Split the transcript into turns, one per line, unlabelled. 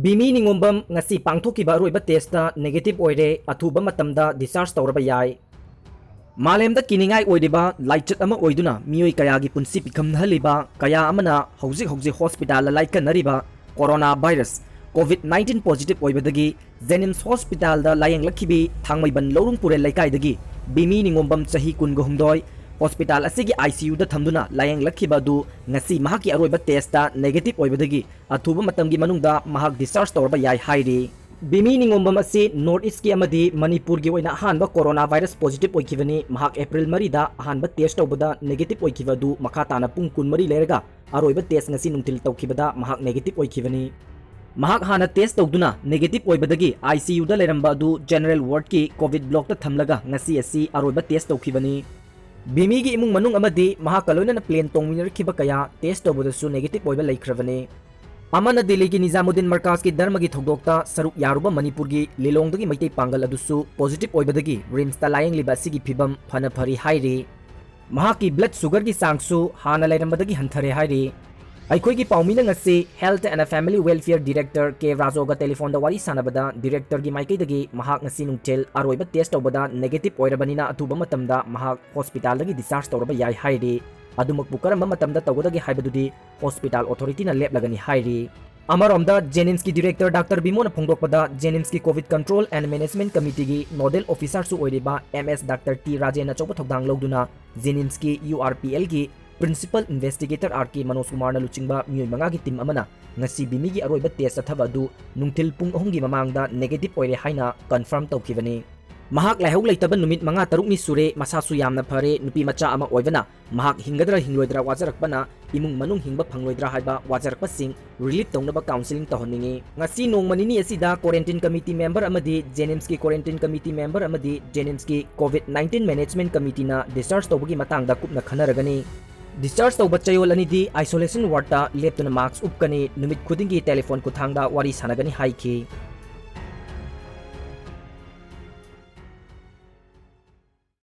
Vimi Ningombam Ngasi pangthokiba Aroiba testa negative oire athuba matamda discharge tawraba yai. Malemda kiningai oidiba laichat ama oiduna mioi kayagi punsi pikhamnhaliba kaya amana hauzik hospital laikanariba coronavirus COVID-19 positive oibadagi Jenims Hospital da layang lakhibi thangmaiban lorungpure laikai Vimi Ningombam chahi kungahumdoi hospital asigi ICU da thamduna layang lakhiba du ngasi mahaki aroiba testa negative oibadagi athuba matamgi manungda mahak discharge tawrba yai hairi. Vimi Ningombam asi North East ki amadi Manipur gi oina ahanba coronavirus positive oikivani mahak April 3 da ahanba test tawbada negative oikiva du makha tana pung 12 lerega aroiba test ngasi nungtil tawkibada mahak negative oikivani. Mahak hana test tawduna negative oibadagi ICU da leramba du general ward ki covid block ta thamlaga ngasi asi aroiba test tawkibani. Vimi gi imung manung amadi mahak kaloina na plane tongwiner khiba kaya test tawbada su negative oiba laikhravani. Amana Delhi ki Nizamuddin Markaz ki Dharma ki thogdokta saruk yaruba Manipur gi Lilongdagi maitai pangal adusu positive oibadagi rims ta layang liba sigi phibam phana phari hairi. Mahaki blood sugar ki sangsu hana lairambadagi hanthare hairi. Aikoi ki paumina ngasi Health and Family Welfare Director K Rajoga telephone da wari sanabada director gi maikai dagi mahak ngasi nungtel aroiba test tawbada negative oirabanina atuba matamda mahak hospital dagi discharge tawraba yai hairi. Adumakbu karamba matamda tawgadagi haibadudi hospital authority na leplagani hairi. Amaromda Jenims ki director Dr. Bimo na phongdokpada Jenims ki COVID Control and Management Committee gi nodal officer su oiriba MS Dr. T Rajen na chawpa thogdang logduna Jenims ki URPL gi Principal Investigator RK Manoj Kumar na luchingba miyoy mga gi team amana ngasi Vimi gi aroiba test athaba du nungtil pung 3 gi mamangda negative oire haina confirm tawkivani. Mahak laihau leitaba numit mga taruk ni sure masasu yamna phare nupi macha ama oibana mahak hingadra hingloidra wajarakpana imung manung hingba phangloidra haiba wajarakpa sing relief tawnaba counseling tahonningi. Ngasi nongmanini asida quarantine committee member amadi Jenims ki quarantine committee member amadi Jenims ki COVID-19 management committee na discharge tawbagi matangda kupna khanaragani. Discharge tawba chayol anidi isolation ward ta leptuna mask upkani numit khudingi telephone kuthangda wari sanagani haiki.